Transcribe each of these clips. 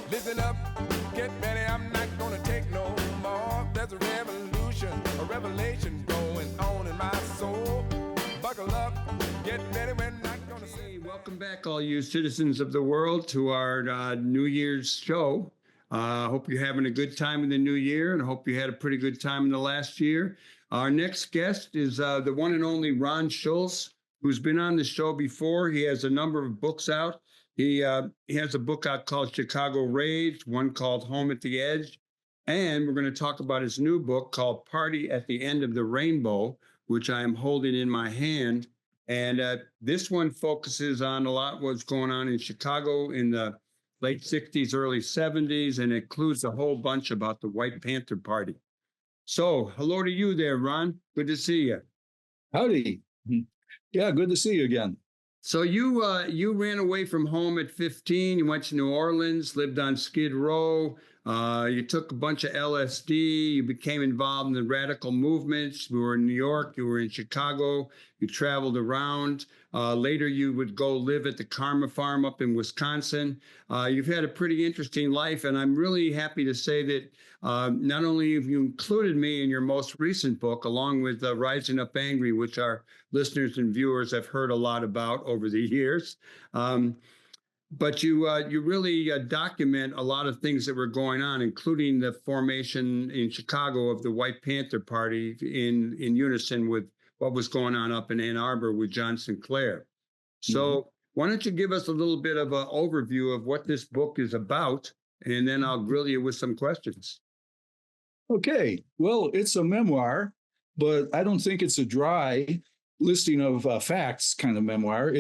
Listen up, get ready, I'm not gonna take no more. There's a revolution, a revelation going on in my soul. Buckle up, get ready, we're not gonna say. Welcome back, all you citizens of the world, to our New Year's show. Hope you're having a good time in the new year, and hope you had a pretty good time in the last year. Our next guest is the one and only Ron Schulz, who's been on the show before. He has a number of books out. He has a book out called Chicago Rage, one called Home at the Edge, and we're going to talk about his new book called Party at the End of the Rainbow, which I am holding in my hand. And this one focuses on a lot of what's going on in Chicago in the late 60s, early 70s, and includes a whole bunch about the White Panther Party. So hello to you there, Ron. Good to see you. Howdy. Yeah, good to see you again. So you ran away from home at 15. You went to New Orleans, lived on Skid Row. You took a bunch of LSD. You became involved in the radical movements. You were in New York. You were in Chicago. You traveled around. Later, you would go live at the Karma Farm up in Wisconsin. You've had a pretty interesting life, and I'm really happy to say that not only have you included me in your most recent book, along with Rising Up Angry, which our listeners and viewers have heard a lot about over the years, but you really document a lot of things that were going on, including the formation in Chicago of the White Panther Party in unison with what was going on up in Ann Arbor with John Sinclair. So why don't you give us a little bit of an overview of what this book is about, and then I'll grill you with some questions. Okay. Well, it's a memoir, but I don't think it's a dry listing of facts kind of memoir.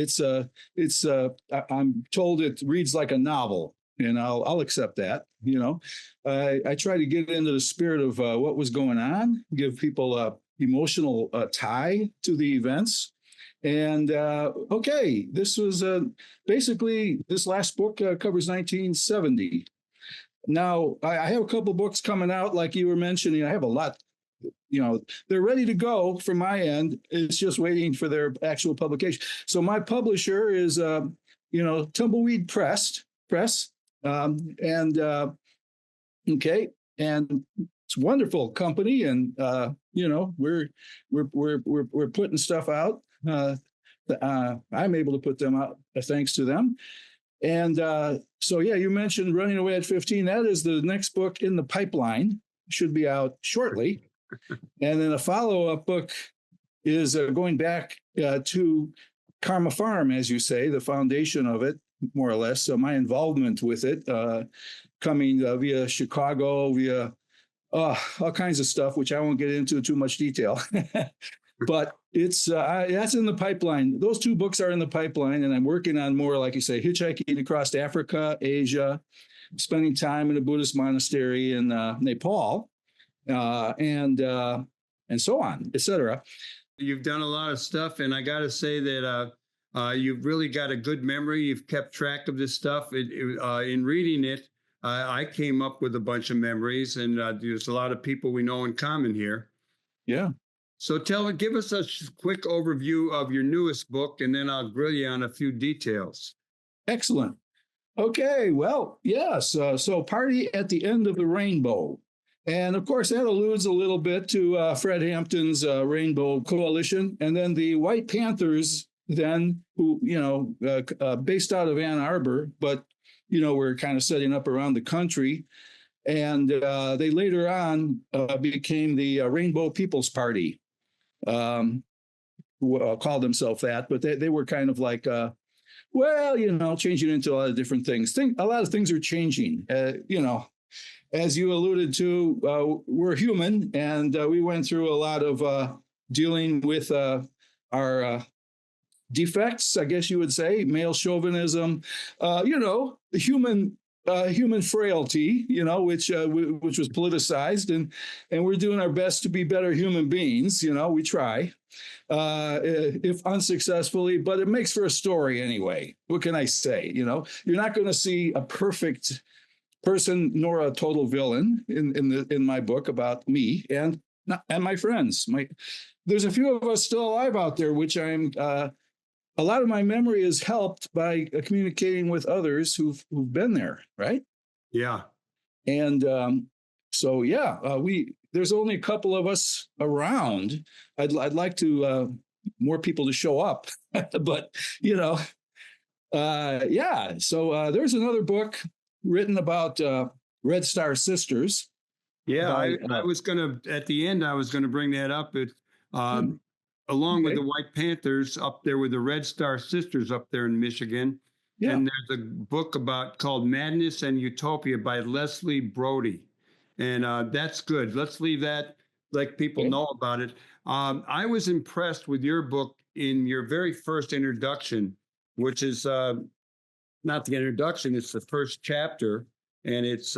I'm told it reads like a novel, and I'll accept that. You know, I try to get into the spirit of what was going on, give people a emotional tie to the events. And okay, this was basically, this last book covers 1970. Now, I have a couple books coming out, like you were mentioning. I have a lot. You know, they're ready to go from my end. It's just waiting for their actual publication. So my publisher is, Tumbleweed Press. Okay, and it's a wonderful company, and we're putting stuff out. I'm able to put them out thanks to them. And so yeah, you mentioned Running Away at 15. That is the next book in the pipeline. Should be out shortly. And then a follow-up book is going back to Karma Farm, as you say, the foundation of it, more or less. So my involvement with it, coming via Chicago, via all kinds of stuff, which I won't get into too much detail. But it's that's in the pipeline. Those two books are in the pipeline, and I'm working on more, like you say, hitchhiking across Africa, Asia, spending time in a Buddhist monastery in Nepal, and so on, etc. You've done a lot of stuff, and I got to say that you've really got a good memory. You've kept track of this stuff. In reading it, I came up with a bunch of memories, and there's a lot of people we know in common here. Yeah. So give us a quick overview of your newest book, and then I'll grill you on a few details. Excellent. Okay, well, yes. So Party at the End of the Rainbow. And of course, that alludes a little bit to Fred Hampton's Rainbow Coalition. And then the White Panthers, then, who, based out of Ann Arbor, but, were kind of setting up around the country. And they later on became the Rainbow People's Party, called themselves that. But they were kind of like, changing into a lot of different things. A lot of things are changing, As you alluded to, we're human, and we went through a lot of dealing with our defects, I guess you would say, male chauvinism, human frailty, which was politicized, and we're doing our best to be better human beings. We try, if unsuccessfully, but it makes for a story anyway. What can I say? You're not going to see a perfect person nor a total villain in my book about me and my friends. There's a few of us still alive out there, which I'm. A lot of my memory is helped by communicating with others who've been there, right? Yeah. And so, yeah, there's only a couple of us around. I'd like to more people to show up, but yeah. So there's another book written about Red Star Sisters. Yeah, By, I was gonna at the end. I was gonna bring that up. Along with okay. the White Panthers up there with the Red Star Sisters up there in Michigan, Yeah. and there's a book called Madness and Utopia by Leslie Brody, and that's good. Let's leave that like people Okay. know about it. I was impressed with your book in your very first introduction, which is not the introduction; it's the first chapter, and it's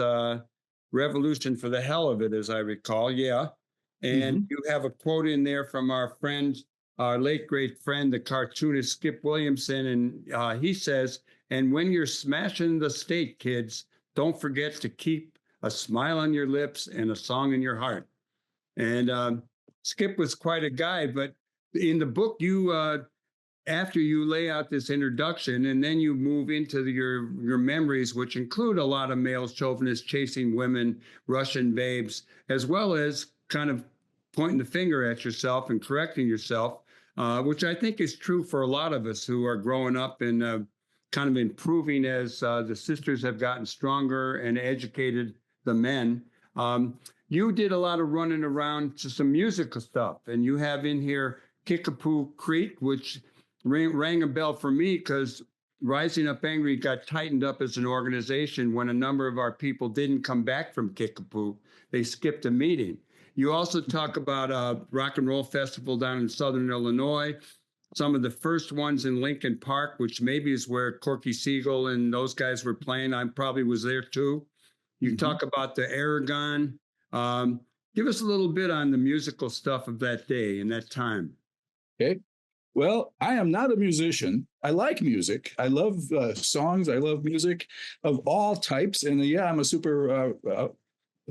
Revolution for the Hell of It, as I recall. Yeah. And you have a quote in there from our friend, our late great friend, the cartoonist Skip Williamson. And he says, and when you're smashing the state, kids, don't forget to keep a smile on your lips and a song in your heart. And Skip was quite a guy, but in the book, after you lay out this introduction and then you move into your memories, which include a lot of male chauvinists chasing women, Russian babes, as well as kind of pointing the finger at yourself and correcting yourself, which I think is true for a lot of us who are growing up and kind of improving as the sisters have gotten stronger and educated the men. You did a lot of running around to some musical stuff, and you have in here Kickapoo Creek, which rang a bell for me because Rising Up Angry got tightened up as an organization when a number of our people didn't come back from Kickapoo. They skipped a meeting. You also talk about a rock and roll festival down in Southern Illinois, some of the first ones in Lincoln Park, which maybe is where Corky Siegel and those guys were playing. I probably was there too. You talk about the Aragon. Give us a little bit on the musical stuff of that day and that time. Okay. Well, I am not a musician. I like music. I love songs. I love music of all types. And yeah, I'm a super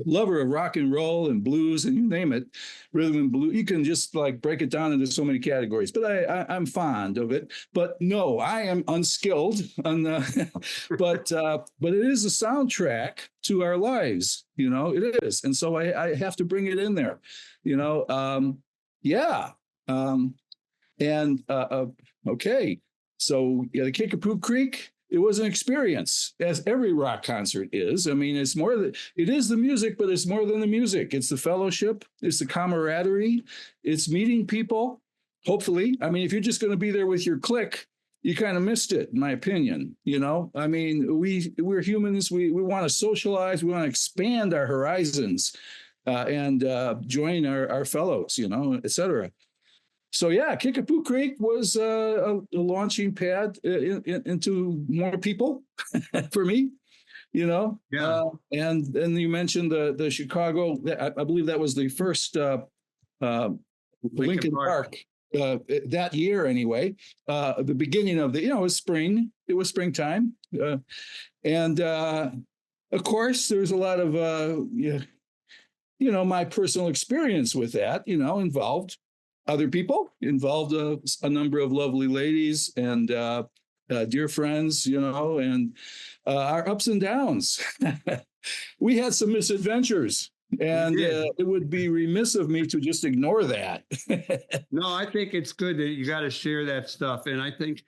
lover of rock and roll and blues and you name it, rhythm and blues. You can just like break it down into so many categories, but I'm fond of it. But no, I am unskilled. But it is a soundtrack to our lives. It is. And so I have to bring it in there, yeah. Okay, so the Kickapoo Creek, it was an experience, as every rock concert is. I mean, it is the music, but it's more than the music. It's the fellowship, it's the camaraderie, it's meeting people, hopefully. I mean, if you're just going to be there with your clique, you kind of missed it, in my opinion. I mean, we're humans, we want to socialize, we want to expand our horizons and join our fellows, et cetera. So yeah, Kickapoo Creek was a launching pad into more people for me, Yeah. And then you mentioned the Chicago. I believe that was the first Lincoln Park that year anyway. The beginning of it was spring. It was springtime, and of course there was a lot of my personal experience with that. Involved other people, involved a number of lovely ladies and dear friends, and our ups and downs. We had some misadventures, and it would be remiss of me to just ignore that. No, I think it's good that you got to share that stuff. And I think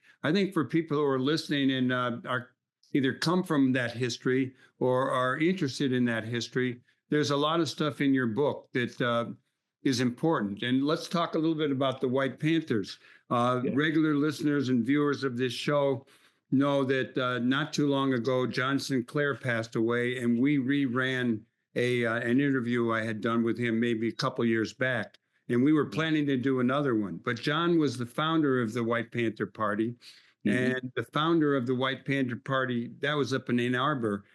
for people who are listening and are either come from that history or are interested in that history, there's a lot of stuff in your book that is important. And let's talk a little bit about the White Panthers. Regular listeners and viewers of this show know that not too long ago, John Sinclair passed away, and we reran an interview I had done with him maybe a couple years back, and we were planning to do another one. But John was the founder of the White Panther Party, and the founder of the White Panther Party, that was up in Ann Arbor,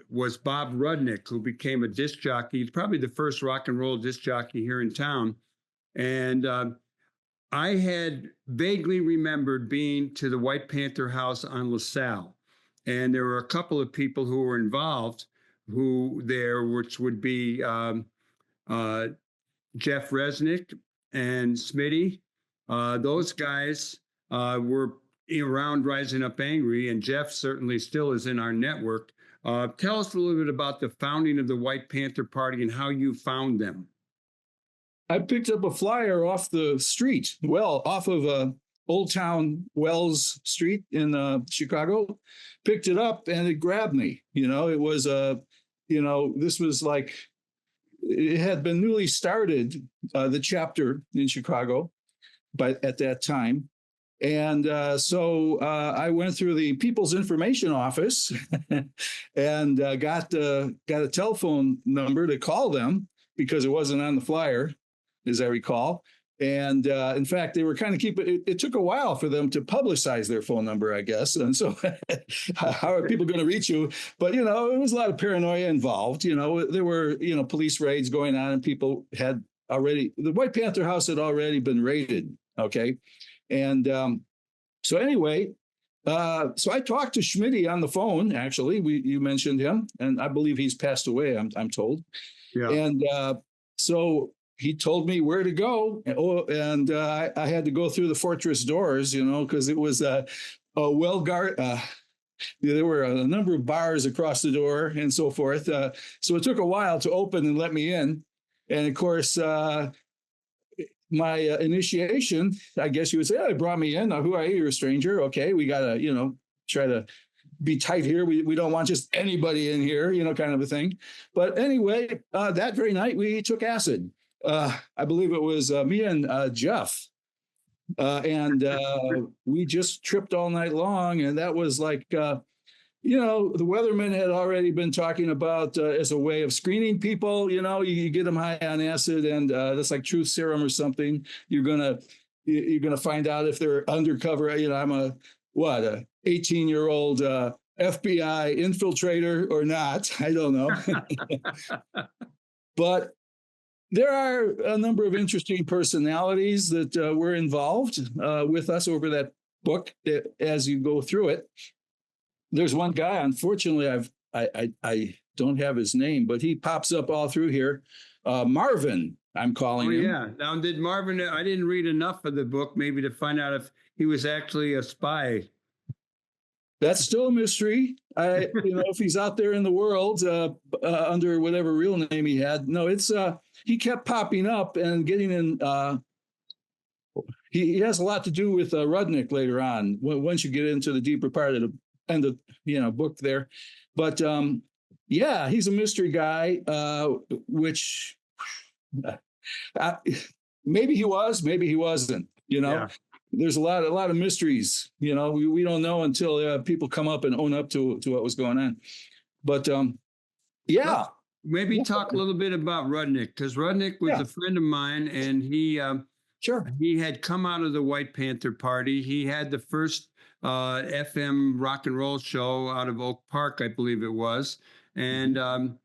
was Bob Rudnick, who became a disc jockey. He's probably the first rock and roll disc jockey here in town. And I had vaguely remembered being to the White Panther House on LaSalle. And there were a couple of people who were involved which would be Jeff Resnick and Smitty. Those guys were around Rising Up Angry, and Jeff certainly still is in our network. Tell us a little bit about the founding of the White Panther Party and how you found them. I picked up a flyer off the street, off of Old Town Wells Street in Chicago, picked it up and it grabbed me. It was this was like, it had been newly started, the chapter in Chicago, at that time. And so I went through the People's Information Office and got a telephone number to call them because it wasn't on the flyer, as I recall. And in fact, they were kind of it took a while for them to publicize their phone number, I guess. And so how are people going to reach you? But, it was a lot of paranoia involved. There were, police raids going on and people had the White Panther House had already been raided. Okay. And so anyway, so I talked to Schmitty on the phone, actually. You mentioned him, and I believe he's passed away, I'm told. Yeah. And so he told me where to go. And I had to go through the fortress doors, because it was a well-guarded. There were a number of bars across the door and so forth. So it took a while to open and let me in. And of course, my initiation, I guess you would say, they brought me in. Now, who are you? You're a stranger. Okay, we got to, try to be tight here. We don't want just anybody in here, kind of a thing. But anyway, that very night, we took acid. I believe it was me and Jeff. And we just tripped all night long. And that was like, the weathermen had already been talking about as a way of screening people, you get them high on acid and that's like truth serum or something. You're going to find out if they're undercover. I'm a 18-year-old FBI infiltrator or not. I don't know. But there are a number of interesting personalities that were involved with us over that book as you go through it. There's one guy, unfortunately, I don't have his name, but he pops up all through here. Marvin, I'm calling him. Yeah. Now, did Marvin, I didn't read enough of the book maybe to find out if he was actually a spy. That's still a mystery. If he's out there in the world under whatever real name he had. No, it's he kept popping up and getting in. He has a lot to do with Rudnick later on. Once you get into the deeper part of the end of book there, but he's a mystery guy, which maybe he was, maybe he wasn't. There's a lot of mysteries. We don't know until people come up and own up to what was going on. But maybe talk a little bit about Rudnick, because Rudnick was a friend of mine, and he he had come out of the White Panther Party. He had the first FM rock and roll show out of Oak Park, I believe it was, and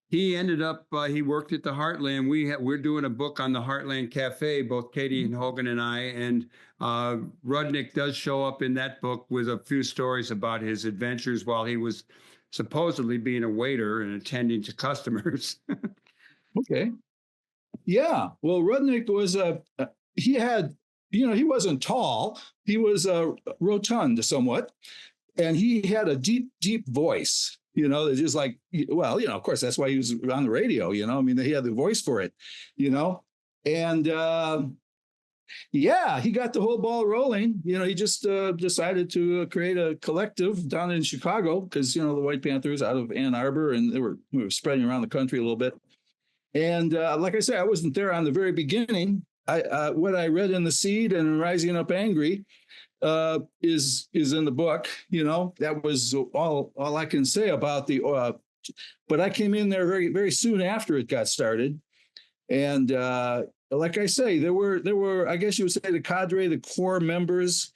he ended up. He worked at the Heartland. We're doing a book on the Heartland Cafe, both Katie and Hogan and I, and Rudnick does show up in that book with a few stories about his adventures while he was supposedly being a waiter and attending to customers. Okay. Yeah. Well, Rudnick was he had, he wasn't tall. He was rotund somewhat, and he had a deep, deep voice. Just like, of course, that's why he was on the radio. He had the voice for it. And he got the whole ball rolling. He just decided to create a collective down in Chicago because the White Panthers out of Ann Arbor, and we were spreading around the country a little bit. And like I said, I wasn't there on the very beginning. What I read in The Seed and Rising Up Angry is in the book. That was all I can say about the. But I came in there very, very soon after it got started, and like I say, there were I guess you would say the cadre, the core members.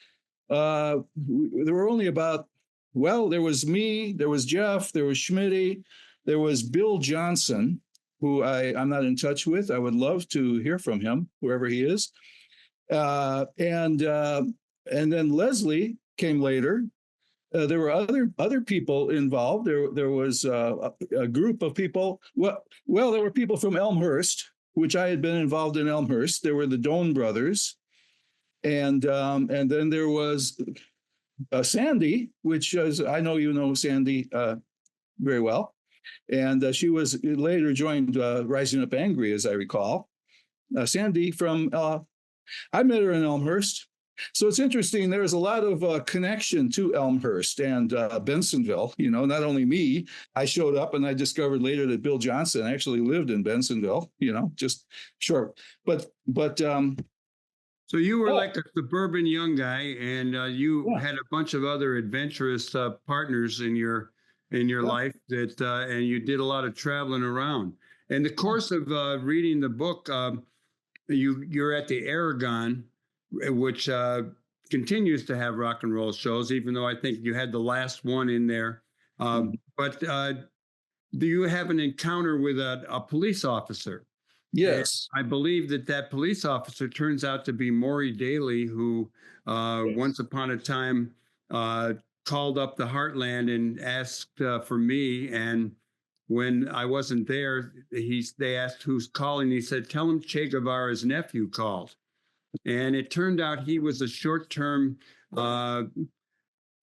There were only about. Well, there was me, there was Jeff, there was Schmitty, there was Bill Johnson, who I'm not in touch with. I would love to hear from him, wherever he is. And then Leslie came later. There were other people involved. There was a group of people. Well, there were people from Elmhurst, which I had been involved in Elmhurst. There were the Doan brothers. And then there was Sandy, which is, I know you know Sandy very well. And she was later joined Rising Up Angry, as I recall. Sandy from, I met her in Elmhurst. So it's interesting. There's a lot of connection to Elmhurst and Bensonville. You know, not only me, I showed up and I discovered later that Bill Johnson actually lived in Bensonville, you know, just short. But so you were like a suburban young guy, and you had a bunch of other adventurous partners in your life that, and you did a lot of traveling around. In the course of reading the book, you're at the Aragon, which continues to have rock and roll shows, even though I think you had the last one in there. But do you have an encounter with a police officer? Yes. And I believe that police officer turns out to be Maury Daly, who once upon a time called up the Heartland and asked for me. And when I wasn't there, they asked who's calling. He said, "Tell him Che Guevara's nephew called." And it turned out he was a short-term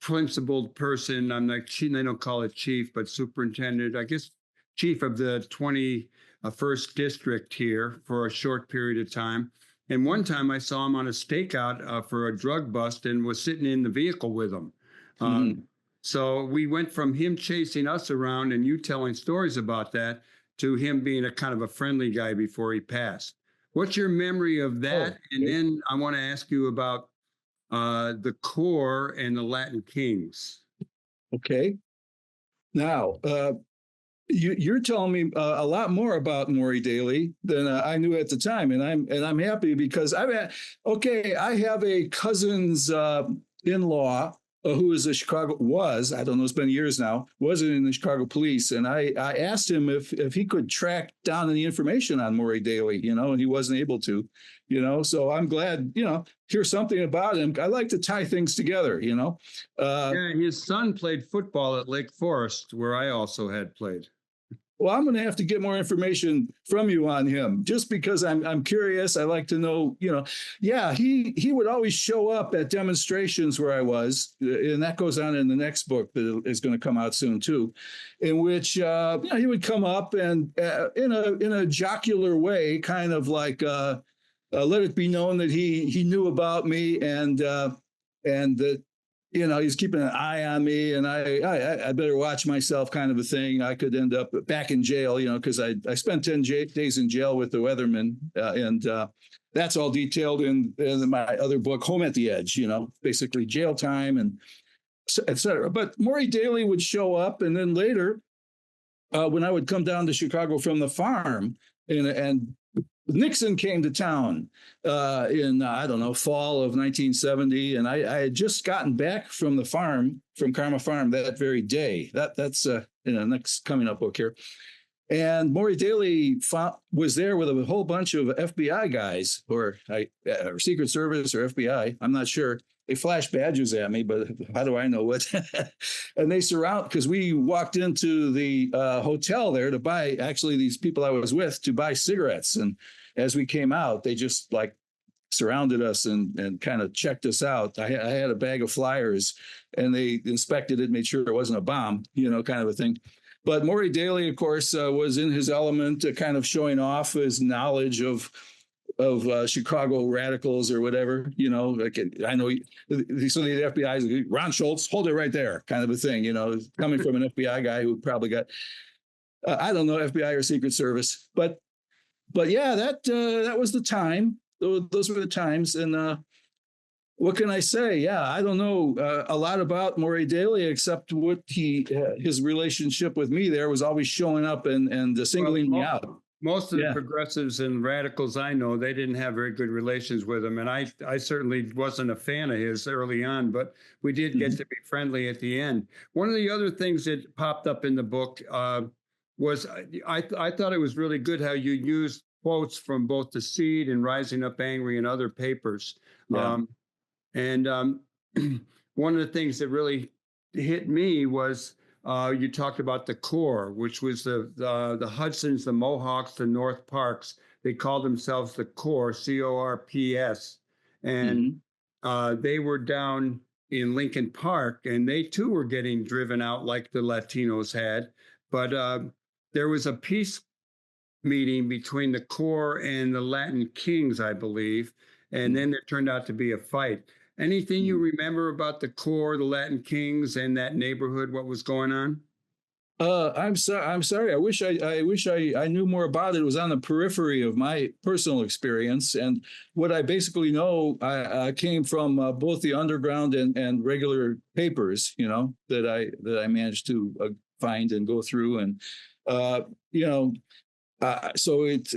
principled person. I'm like, they don't call it chief, but superintendent, I guess, chief of the 21st district here for a short period of time. And one time I saw him on a stakeout for a drug bust and was sitting in the vehicle with him. So we went from him chasing us around and you telling stories about that to him being a kind of a friendly guy before he passed. What's your memory of that? And then I want to ask you about the Corps and the Latin Kings. Okay. Now, you're telling me a lot more about Maury Daly than I knew at the time, and I'm happy because I have a cousin's in-law who is I don't know, it's been years now, wasn't in the Chicago police. And I asked him if he could track down any information on Maury Daly, you know, and he wasn't able to, you know, so I'm glad, you know, hear something about him. I like to tie things together, you know. Yeah, his son played football at Lake Forest, where I also had played. Well, I'm going to have to get more information from you on him just because I'm curious. I like to know, you know, yeah, he would always show up at demonstrations where I was. And that goes on in the next book that is going to come out soon, too, in which, you know, he would come up and in a jocular way, kind of like let it be known that he knew about me and that, you know, he's keeping an eye on me and I better watch myself kind of a thing. I could end up back in jail, you know, because I spent 10 days in jail with the Weathermen. And that's all detailed in my other book, Home at the Edge, you know, basically jail time and et cetera. But Maury Daly would show up. And then later, when I would come down to Chicago from the farm and Nixon came to town in, I don't know, fall of 1970. And I had just gotten back from the farm, from Karma Farm that very day. That's in the next coming up book here. And Maury Daly was there with a whole bunch of FBI guys or Secret Service or FBI. I'm not sure. They flashed badges at me, but how do I know what? And they because we walked into the hotel there to buy, actually, these people I was with to buy cigarettes. And as we came out, they just like surrounded us and kind of checked us out. I had a bag of flyers and they inspected it, made sure it wasn't a bomb, you know, kind of a thing. But Maury Daly, of course, was in his element, kind of showing off his knowledge of Chicago radicals or whatever, you know, like I know some of the FBI is Ron Schulz, hold it right there, kind of a thing, you know, coming from an FBI guy who probably got, I don't know, FBI or Secret Service, but yeah, that was the time. Those were the times, and what can I say? Yeah, I don't know a lot about Maury Daly except what his relationship with me there was always showing up and singling me out. Most of the progressives and radicals I know, they didn't have very good relations with him. And I certainly wasn't a fan of his early on, but we did get to be friendly at the end. One of the other things that popped up in the book was I thought it was really good how you used quotes from both The Seed and Rising Up Angry and other papers. Yeah. One of the things that really hit me was you talked about the Corps, which was the Hudsons, the Mohawks, the North Parks. They called themselves the Corps, CORPS. And they were down in Lincoln Park, and they too were getting driven out like the Latinos had. But there was a peace meeting between the Corps and the Latin Kings, I believe, and then there turned out to be a fight. Anything you remember about the Corps, the Latin Kings, and that neighborhood? What was going on? I'm sorry. I wish I knew more about it. It was on the periphery of my personal experience, and what I basically know, I came from both the underground and regular papers, that I managed to find and go through, and so it's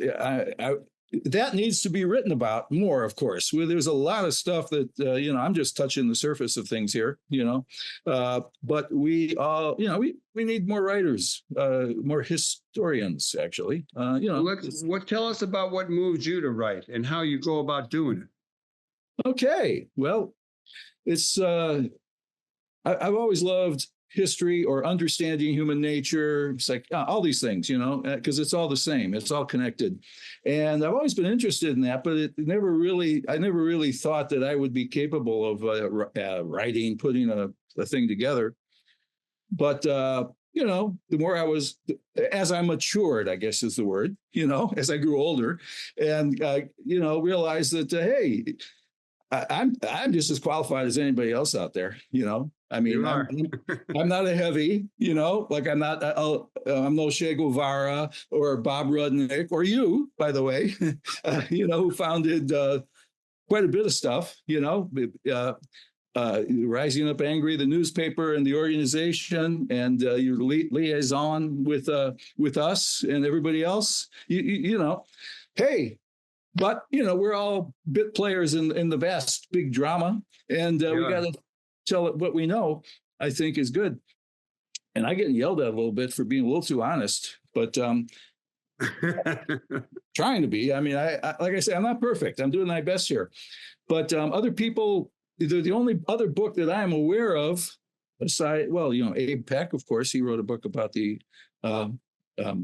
that needs to be written about more, of course. Well, there's a lot of stuff that, I'm just touching the surface of things here, but we all, we need more writers, more historians, actually. Tell us about what moves you to write and how you go about doing it. Okay. Well, it's, I've always loved history or understanding human nature. It's like all these things, because it's all the same. It's all connected. And I've always been interested in that, but I never really thought that I would be capable of writing, putting a thing together. But, the more as I matured, I guess is the word, as I grew older and, realized that, hey, I'm just as qualified as anybody else out there, I mean, I'm not a heavy, like I'm no Che Guevara or Bob Rudnick or you, by the way, who founded quite a bit of stuff, Rising Up Angry, the newspaper and the organization, and your liaison with us and everybody else, hey. But, we're all bit players in the vast big drama, and we got to tell it what we know, I think, is good. And I get yelled at a little bit for being a little too honest, but trying to be. I mean, I like I say, I'm not perfect. I'm doing my best here. But other people, the only other book that I'm aware of, aside, Abe Peck, of course, he wrote a book about the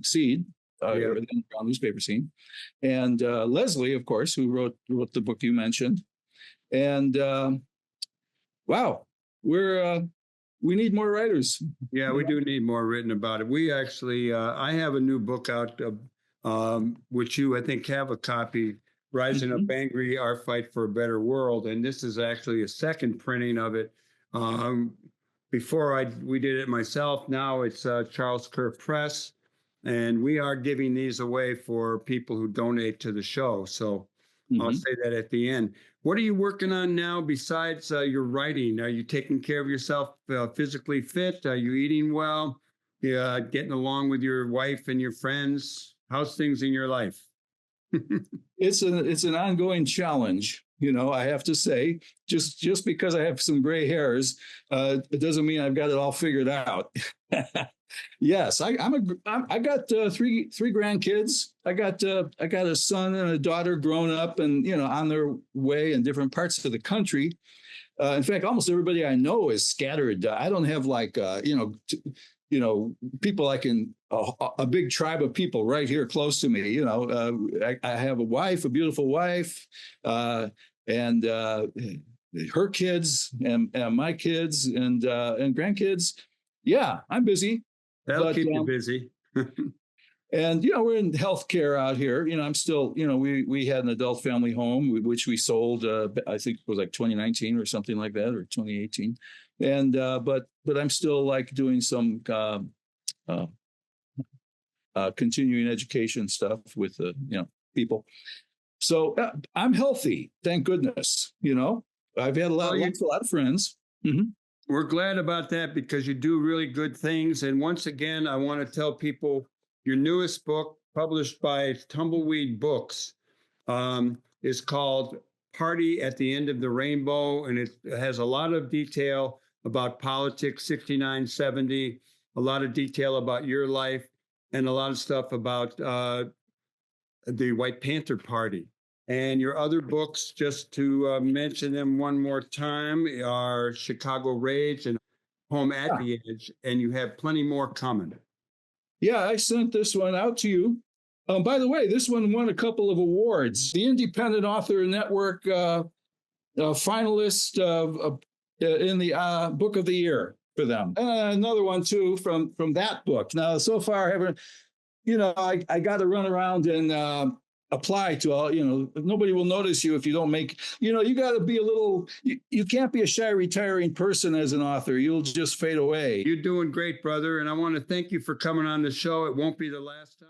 seed. The newspaper scene, and Leslie, of course, who wrote the book you mentioned, and wow, we need more writers. Yeah, we do need more written about it. We actually, I have a new book out, which you I think have a copy. Rising Up Angry: Our Fight for a Better World, and this is actually a second printing of it. Before we did it myself. Now it's Charles Kerr Press. And we are giving these away for people who donate to the show. So I'll say that at the end. What are you working on now besides your writing? Are you taking care of yourself physically fit? Are you eating well? Getting along with your wife and your friends? How's things in your life? It's an ongoing challenge. I have to say, just because I have some gray hairs, it doesn't mean I've got it all figured out. Yes, I got three grandkids. I got a son and a daughter grown up and on their way in different parts of the country. In fact, almost everybody I know is scattered. I don't have people I can a big tribe of people right here close to me. I have a beautiful wife, and her kids and my kids and grandkids. Yeah, I'm busy. That'll keep you busy. And, we're in healthcare out here. I'm still, we had an adult family home, which we sold, I think it was like 2019 or something like that, or 2018. And, but I'm still like doing some continuing education stuff with, people. So I'm healthy. Thank goodness. I've had a lot of friends. Mm-hmm. We're glad about that because you do really good things. And once again, I want to tell people your newest book, published by Tumbleweed Books, is called Party at the End of the Rainbow. And it has a lot of detail about politics, 6970, a lot of detail about your life, and a lot of stuff about the White Panther Party. And your other books, just to mention them one more time, are Chicago Rage and Home at the Edge, and you have plenty more coming. Yeah, I sent this one out to you. By the way, this one won a couple of awards. The Independent Author Network finalist in the book of the year for them. Another one too from that book. Now, so far, I haven't, I got to run around and apply to all, nobody will notice you if you don't make, you got to be a little, you can't be a shy retiring person as an author. You'll just fade away. You're doing great, brother. And I want to thank you for coming on the show. It won't be the last time.